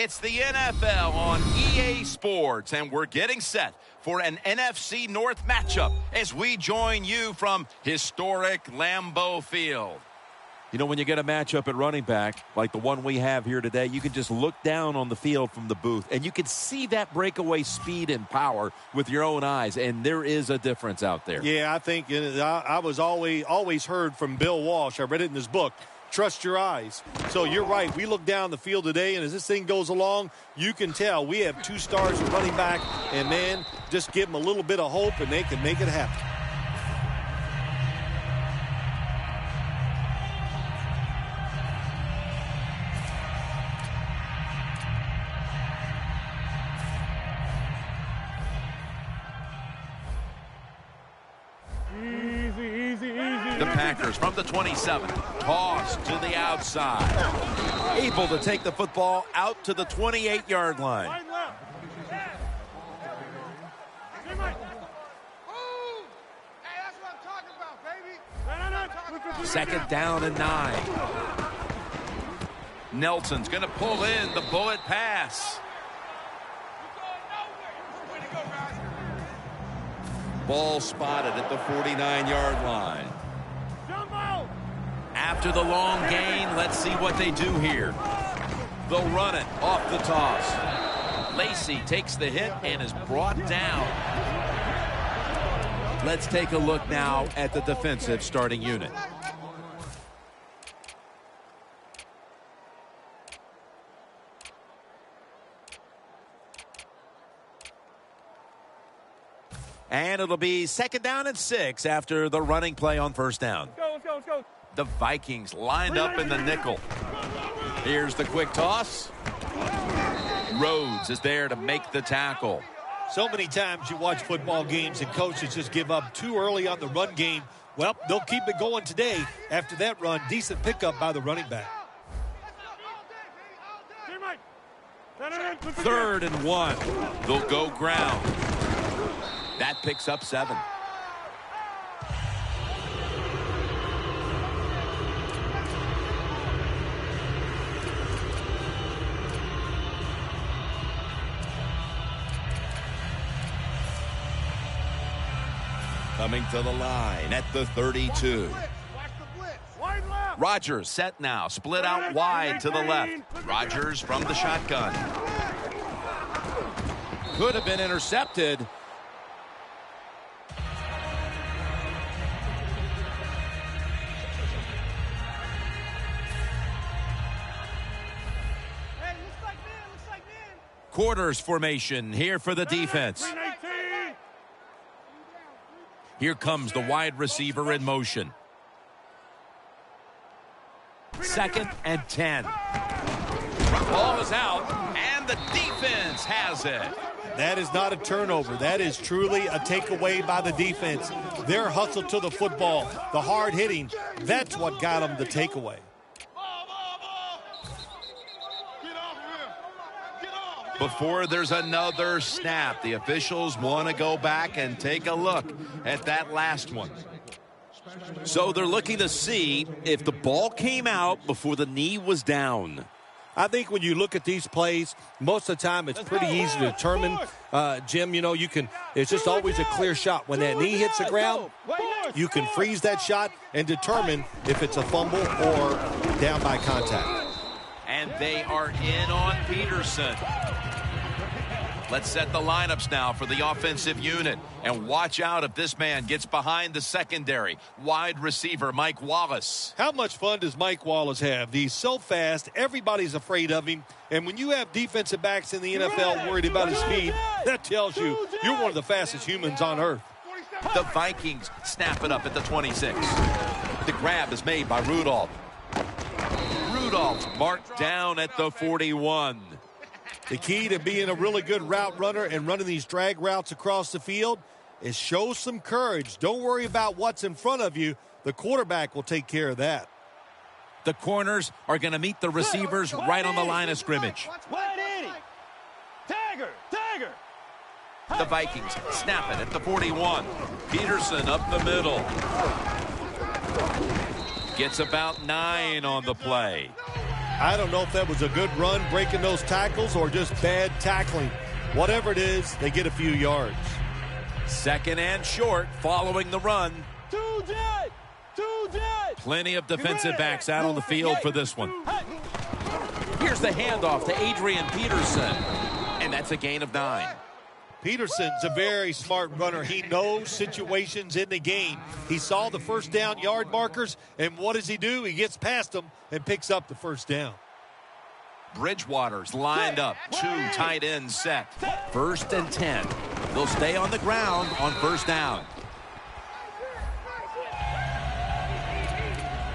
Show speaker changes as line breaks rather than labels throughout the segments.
It's the NFL on EA Sports, and we're getting set for an NFC North matchup as we join you from historic Lambeau Field.
You know, when you get a matchup at running back, like the one we have here today, you can just look down on the field from the booth, and you can see that breakaway speed and power with your own eyes, and there is a difference out there.
Yeah, I think I was always heard from Bill Walsh. I read it in his book. Trust your eyes. So you're right. We look down the field today, and as this thing goes along, you can tell we have two stars at running back, and, man, just give them a little bit of hope, and they can make it happen.
The Packers from the 27, toss to the outside.
Able to take the football out to the 28-yard line.
Second down and 9. Nelson's going to pull in the bullet pass.
Ball spotted at the 49-yard line.
After the long gain, let's see what they do here. They'll run it off the toss. Lacey takes the hit and is brought down. Let's take a look now at the defensive starting unit. And it'll be second down and 6 after the running play on first down.
Let's go.
The Vikings lined up in the nickel. Here's the quick toss. Rhodes is there to make the tackle.
So many times you watch football games and coaches just give up too early on the run game. Well, they'll keep it going today. After that run, decent pickup by the running back.
3rd and 1. They'll go ground. That picks up 7. Coming to the line at the 32. Rodgers set now. Split out wide to the left. Rodgers from the shotgun. Could have been intercepted. Quarters formation here for the defense. Here comes the wide receiver in motion. 2nd and 10. Ball is out, and the defense has it.
That is not a turnover. That is truly a takeaway by the defense. Their hustle to the football, the hard hitting, that's what got them the takeaway.
Before there's another snap, the officials want to go back and take a look at that last one.
So they're looking to see if the ball came out before the knee was down.
I think when you look at these plays, most of the time it's pretty easy to determine. Jim, you know, it's just always a clear shot. When that knee hits the ground, you can freeze that shot and determine if it's a fumble or down by contact.
And they are in on Peterson. Let's set the lineups now for the offensive unit. And watch out if this man gets behind the secondary. Wide receiver Mike Wallace.
How much fun does Mike Wallace have? He's so fast, everybody's afraid of him. And when you have defensive backs in the NFL worried about his speed, that tells you you're one of the fastest humans on earth.
The Vikings snap it up at the 26. The grab is made by Rudolph. Rudolph's marked down at the 41.
The key to being a really good route runner and running these drag routes across the field is show some courage. Don't worry about what's in front of you. The quarterback will take care of that.
The corners are going to meet the receivers right on the line of scrimmage. The Vikings snap it at the 41. Peterson up the middle. Gets about 9 on the play.
I don't know if that was a good run breaking those tackles or just bad tackling. Whatever it is, they get a few yards.
Second and short following the run.
Two jet!
Plenty of defensive backs out on the field for this one. Here's the handoff to Adrian Peterson. And that's a gain of 9.
Peterson's a very smart runner. He knows situations in the game. He saw the first down yard markers, and what does he do? He gets past them and picks up the first down.
Bridgewater's lined up. 2 tight ends set.
1st and 10. They'll stay on the ground on first down.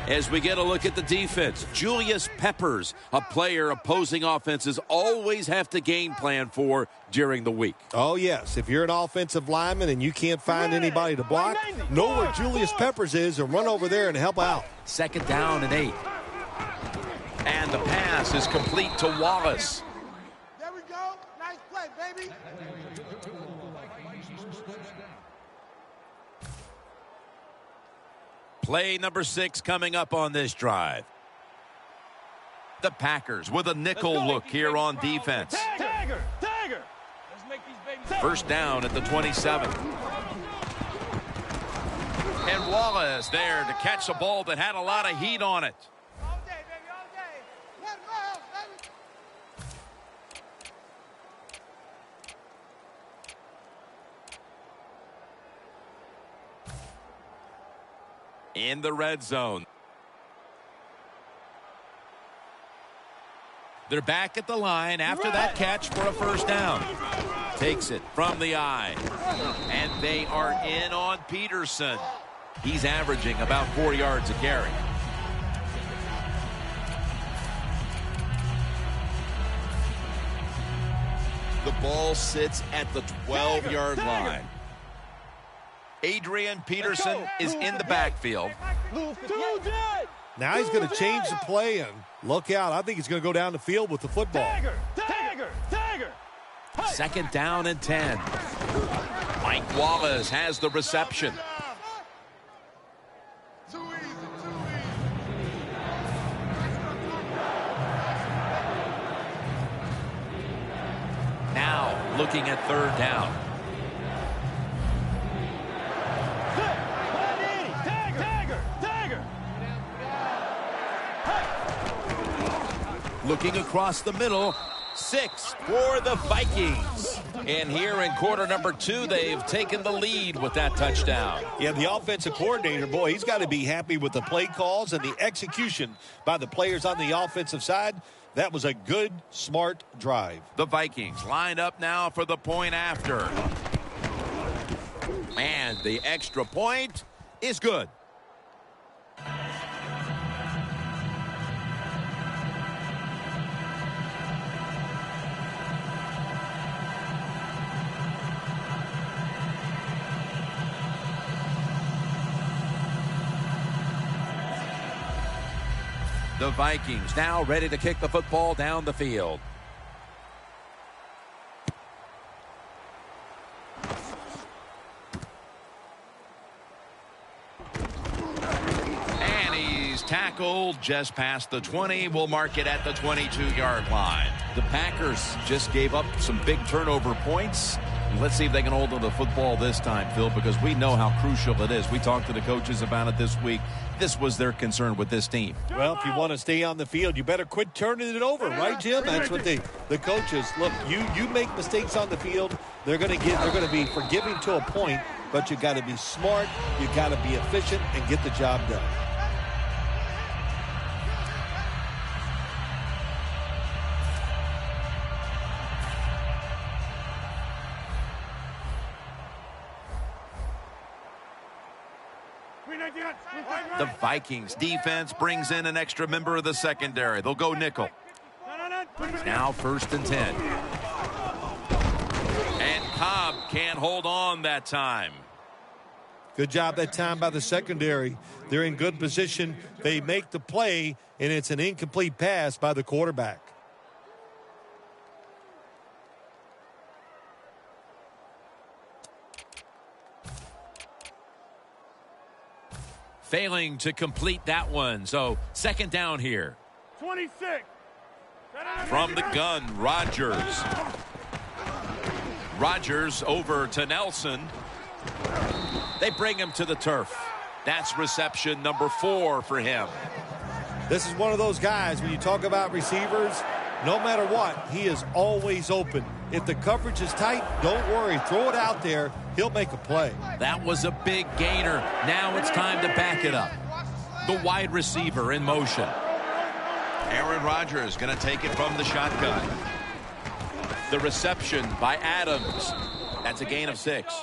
As we get a look at the defense, Julius Peppers, a player opposing offenses always have to game plan for during the week.
Oh, yes. If you're an offensive lineman and you can't find anybody to block, know where Julius Peppers is and run over there and help out.
2nd down and 8.
And the pass is complete to Wallace.
There we go. Nice play, baby.
Play number 6 coming up on this drive.
The Packers with a nickel look here on defense.
Tagger! Let's make these babies.
First down at the 27. And Wallace there to catch a ball that had a lot of heat on it.
All day, baby, all day. Let him go, baby.
In the red zone. They're back at the line after that catch for a first down. Takes it from the eye.
And they are in on Peterson. He's averaging about 4 yards a carry. The ball sits at the 12-yard line. Adrian Peterson is in the backfield.
Now he's going to change the play and look out. I think he's going to go down the field with the football.
Tagger!
2nd down and 10.
Mike Wallace has the reception.
Too easy.
Now looking at 3rd down. Looking across the middle. 6 for the Vikings.
And here in quarter number 2, they've taken the lead with that touchdown.
Yeah, the offensive coordinator, boy, he's got to be happy with the play calls and the execution by the players on the offensive side. That was a good, smart drive.
The Vikings line up now for the point after. And the extra point is good.
The Vikings now ready to kick the football down the field.
And he's tackled just past the 20. We'll mark it at the 22-yard line.
The Packers just gave up some big turnover points. Let's see if they can hold on to the football this time, Phil, because we know how crucial it is. We talked to the coaches about it this week. This was their concern with this team.
Well, if you want to stay on the field, you better quit turning it over, right, Jim? That's what the coaches look. You make mistakes on the field, they're going to be forgiving to a point, but you got to be smart, you got to be efficient, and get the job done.
The Vikings defense brings in an extra member of the secondary. They'll go nickel.
Now 1st and 10.
And Cobb can't hold on that time.
Good job that time by the secondary. They're in good position. They make the play, and it's an incomplete pass by the quarterback.
Failing to complete that one. So 2nd down here.
26.
From the gun, Rodgers. Rodgers over to Nelson. They bring him to the turf. That's reception number 4 for him.
This is one of those guys, when you talk about receivers, no matter what, he is always open. If the coverage is tight, don't worry. Throw it out there. He'll make a play.
That was a big gainer. Now it's time to back it up. The wide receiver in motion. Aaron Rodgers going to take it from the shotgun. The reception by Adams. That's a gain of 6.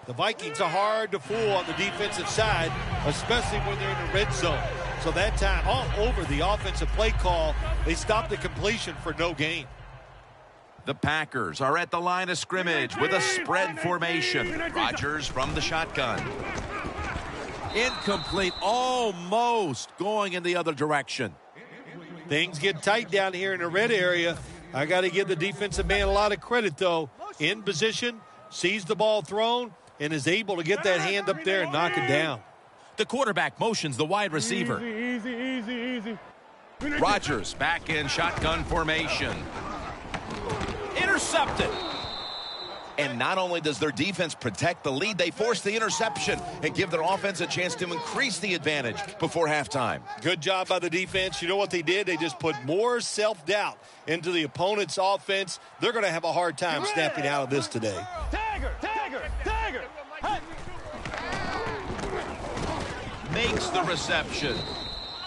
The Vikings are hard to fool on the defensive side, especially when they're in the red zone. So that time, all over the offensive play call, they stopped the completion for no gain.
The Packers are at the line of scrimmage with a spread formation. Rodgers from the shotgun.
Incomplete, almost going in the other direction.
Things get tight down here in the red area. I got to give the defensive man a lot of credit, though. In position, sees the ball thrown, and is able to get that hand up there and knock it down.
The quarterback motions the wide receiver.
Easy.
Rodgers back in shotgun formation. Intercepted. And not only does their defense protect the lead, they force the interception and give their offense a chance to increase the advantage before halftime.
Good job by the defense. You know what they did? They just put more self-doubt into the opponent's offense. They're going to have a hard time snapping out of this today.
Tagger. Hey.
Makes the reception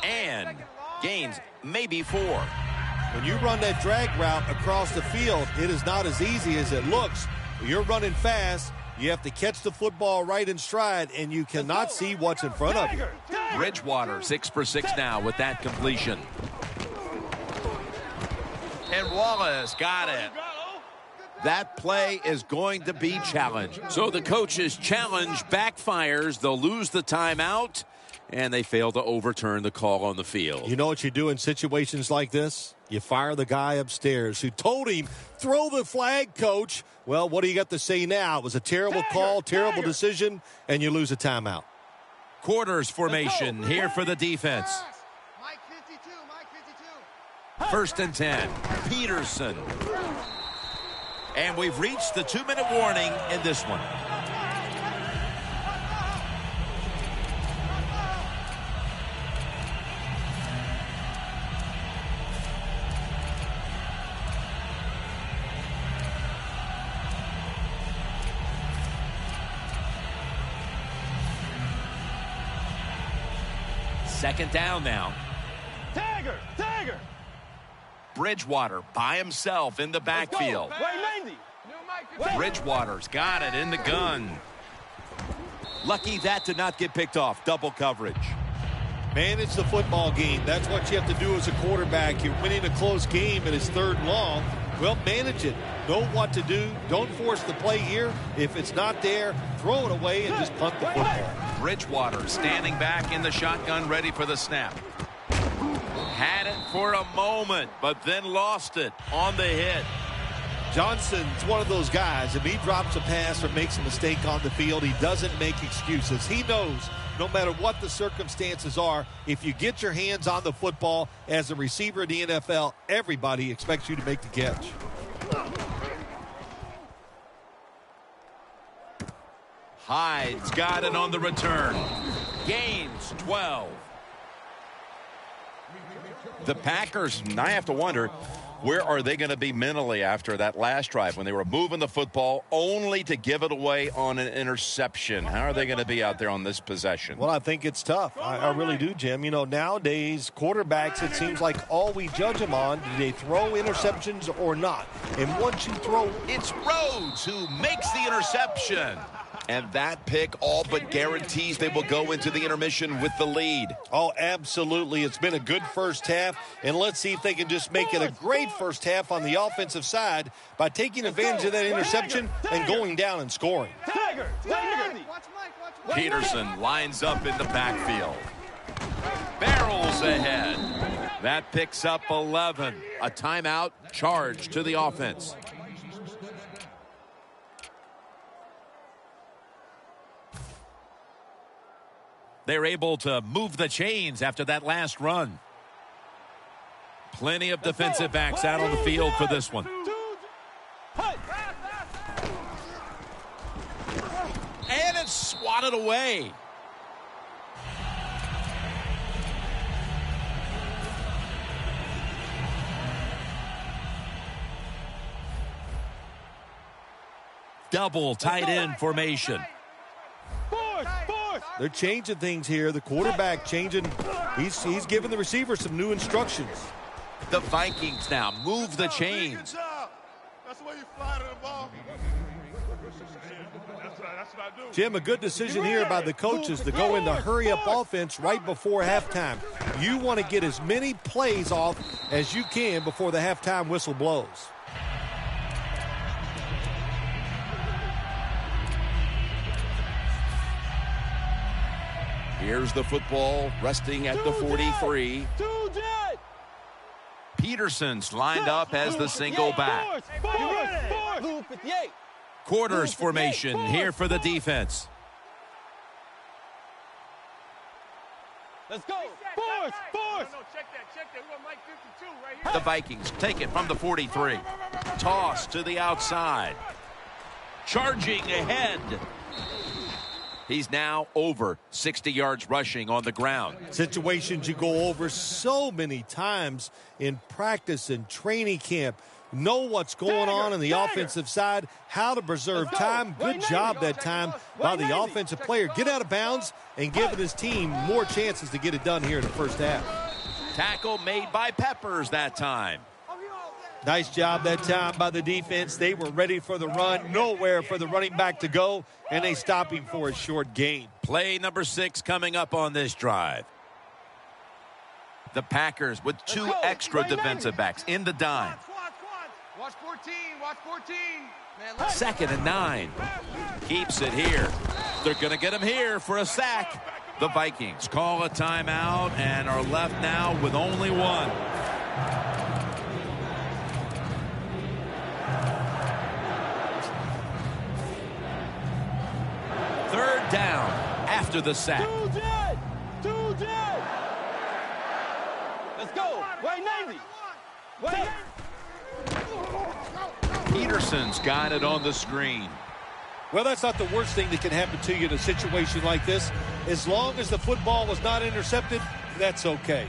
and gains maybe 4.
When you run that drag route across the field, it is not as easy as it looks. You're running fast. You have to catch the football right in stride, and you cannot see what's in front of you.
Bridgewater 6 for 6 now with that completion. And Wallace got it.
That play is going to be challenged. So the coach's challenge backfires. They'll lose the timeout, and they fail to overturn the call on the field.
You know what you do in situations like this? You fire the guy upstairs who told him, throw the flag, coach. Well, what do you got to say now? It was a terrible call, terrible decision, and you lose a timeout.
Quarters formation here for the defense.
Mike 52.
1st and 10. Peterson. And we've reached the 2-minute warning in this one. Second down now.
Tagger.
Bridgewater by himself in the backfield. Bridgewater's got it in the gun.
Lucky that did not get picked off. Double coverage.
Manage the football game. That's what you have to do as a quarterback. You're winning a close game and it's 3rd and long. Well, manage it. Know what to do. Don't force the play here. If it's not there, throw it away and just punt the football.
Bridgewater standing back in the shotgun, ready for the snap. Had it for a moment, but then lost it on the hit.
Johnson's one of those guys. If he drops a pass or makes a mistake on the field, he doesn't make excuses. He knows no matter what the circumstances are, if you get your hands on the football as a receiver in the NFL, everybody expects you to make the catch.
Hyde's got it on the return. Gains 12.
The Packers, I have to wonder, where are they going to be mentally after that last drive when they were moving the football only to give it away on an interception? How are they going to be out there on this possession?
Well, I think it's tough. I really do, Jim. You know, nowadays, quarterbacks, it seems like all we judge them on, do they throw interceptions or not? And once you throw...
It's Rhodes who makes the interception. And that pick all but guarantees they will go into the intermission with the lead.
Oh, absolutely. It's been a good first half. And let's see if they can just make it a great first half on the offensive side by taking advantage of that interception and going down and scoring.
Peterson lines up in the backfield. Barrels ahead. That picks up 11.
A timeout charge to the offense.
They're able to move the chains after that last run.
Plenty of defensive backs out on the field for this one. And it's swatted away. Double tight end formation.
They're changing things here. The quarterback changing. He's giving the receiver some new instructions.
The Vikings now move the chains.
That's the way you fly to the ball. That's what I do.
Jim, a good decision here by the coaches to go into hurry-up offense right before halftime. You want to get as many plays off as you can before the halftime whistle blows.
Here's the football resting at the 43.
Peterson's lined up as the single back.
Quarters formation here for the defense.
Let's go. Force. No, check that. We're going to Mike 52 right here.
The Vikings take it from the 43. Toss to the outside. Charging ahead. He's now over 60 yards rushing on the ground.
Situations you go over so many times in practice and training camp. Know what's going on the offensive side, how to preserve time. Good job that time by the offensive player. Get out of bounds and giving his team more chances to get it done here in the first half.
Tackle made by Peppers that time.
Nice job that time by the defense. They were ready for the run. Nowhere for the running back to go, and they stop him for a short gain.
Play number 6 coming up on this drive.
The Packers with 2 extra defensive backs in the dime.
Watch 14. Watch 14. Man,
2nd and 9. Keeps it here. They're going to get him here for a sack.
The Vikings call a timeout and are left now with only one. Third down after the sack.
Let's go. Right 90. Wait.
Peterson's got it on the screen.
Well, that's not the worst thing that can happen to you in a situation like this. As long as the football was not intercepted, that's okay.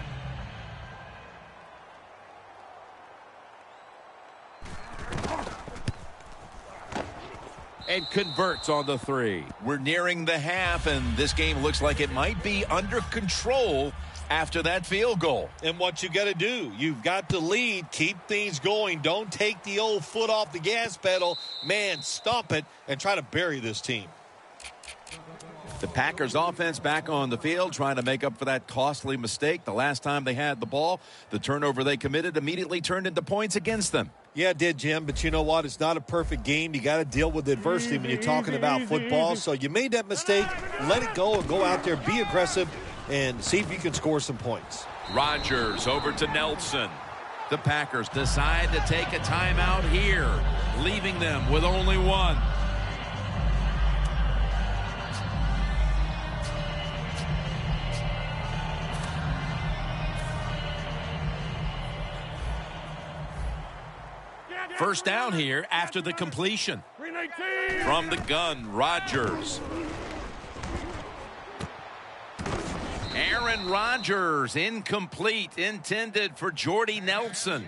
And converts on the 3.
We're nearing the half, and this game looks like it might be under control after that field goal.
And what you got to do, you've got to lead, keep things going. Don't take the old foot off the gas pedal. Man, stomp it and try to bury this team.
The Packers offense back on the field trying to make up for that costly mistake. The last time they had the ball, the turnover they committed immediately turned into points against them.
Yeah, it did, Jim, but you know what? It's not a perfect game. You got to deal with adversity when you're talking about football. So you made that mistake, let it go and go out there, be aggressive, and see if you can score some points.
Rodgers over to Nelson. The Packers decide to take a timeout here, leaving them with only one. First down here after the completion. From the gun, Rodgers. Aaron Rodgers, incomplete, intended for Jordy Nelson.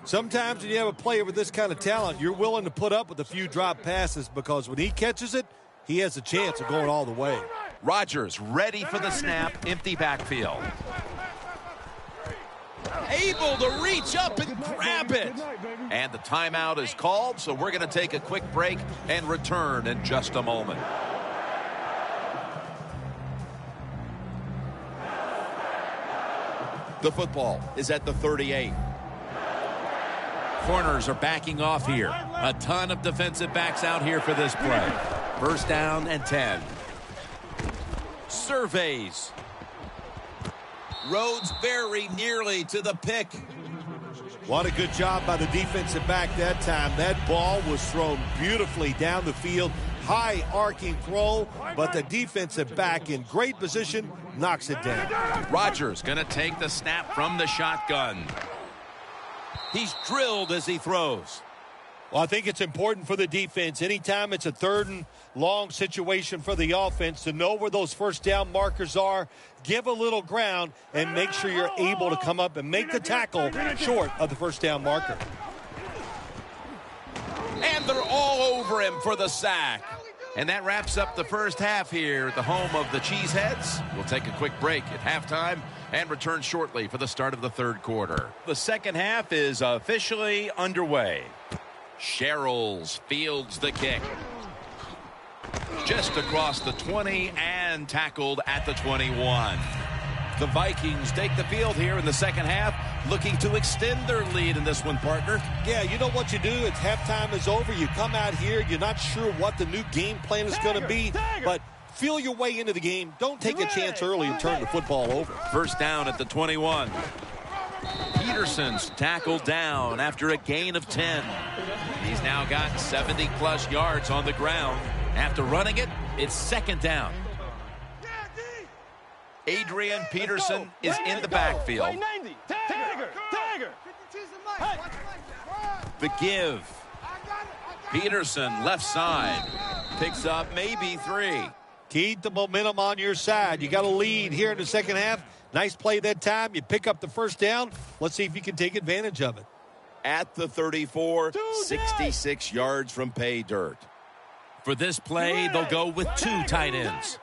Sometimes when you have a player with this kind of talent, you're willing to put up with a few drop passes because when he catches it, he has a chance of going all the way.
Rodgers ready for the snap, empty backfield. Able to reach up and grab it. And the timeout is called, so we're going to take a quick break and return in just a moment. The football is at the 38. Corners are backing off here. A ton of defensive backs out here for this play. First down and 10. Surveys. Rhodes very nearly to the pick.
What a good job by the defensive back that time. That ball was thrown beautifully down the field. high arcing throw, but the defensive back in great position knocks it down.
Rodgers going to take the snap from the shotgun.
He's drilled as he throws.
Well, I think it's important for the defense. Anytime it's a third and long situation for the offense to know where those first down markers are, give a little ground, and make sure you're able to come up and make the tackle short of the first down marker.
And they're all over him for the sack. And that wraps up the first half here at the home of the Cheeseheads. We'll take a quick break at halftime and return shortly for the start of the third quarter. The second half is officially underway. Sherrills fields the kick. Just across the 20 and tackled at the 21. The Vikings take the field here in the second half, looking to extend their lead in this one, partner.
Yeah, you know what you do? It's halftime is over. You come out here. You're not sure what the new game plan is going to be, but feel your way into the game. Don't take a chance early and turn the football over.
First down at the 21. Peterson's tackled down after a gain of 10. He's now got 70-plus yards on the ground. After running it, it's second down. Adrian Peterson is in the backfield. The give. Peterson left side. Picks up maybe 3.
Keep the momentum on your side. You got a lead here in the second half. Nice play that time. You pick up the first down. Let's see if you can take advantage of it.
At the 34, 66 yards from pay dirt.
For this play, they'll go with 2 tight ends.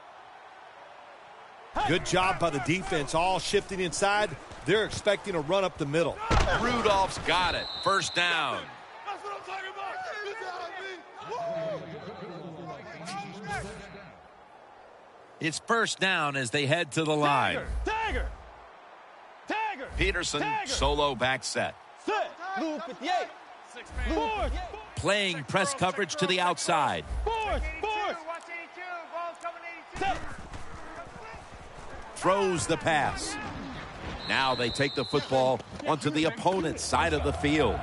Good job by the defense, all shifting inside. They're expecting a run up the middle.
Rudolph's got it. First down.
That's what I'm talking about. Good job, B.
It's first down as they head to the line.
Tagger.
Peterson, solo back set.
Set. Blue 58. Force.
Playing press coverage to the outside.
Force. Set.
Throws the pass. Now they take the football onto the opponent's side of the field.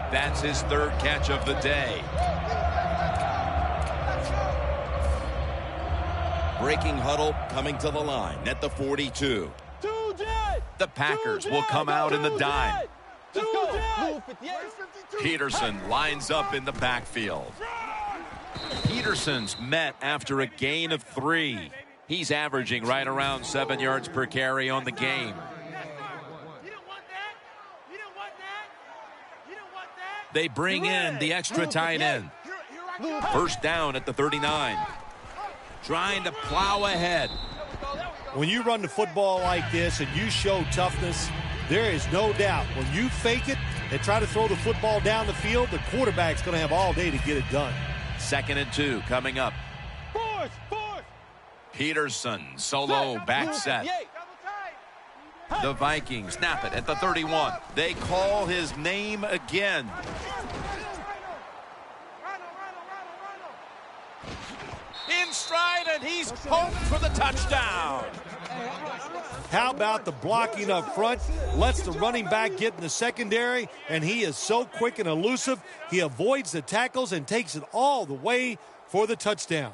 That's his third catch of the day. Breaking huddle coming to the line at the 42. The Packers will come out in the dime. Peterson lines up in the backfield. Peterson's met after a gain of 3. He's averaging right around 7 yards per carry on the game. They bring in the extra tight end. First down at the 39. Trying to plow ahead.
When you run the football like this and you show toughness, there is no doubt when you fake it and try to throw the football down the field, the quarterback's going to have all day to get it done.
2nd and 2 coming up. Peterson, solo back set. The Vikings snap it at the 31. They call his name again. In stride, and he's home for the touchdown.
How about the blocking up front? Lets the running back get in the secondary, and he is so quick and elusive. He avoids the tackles and takes it all the way for the touchdown.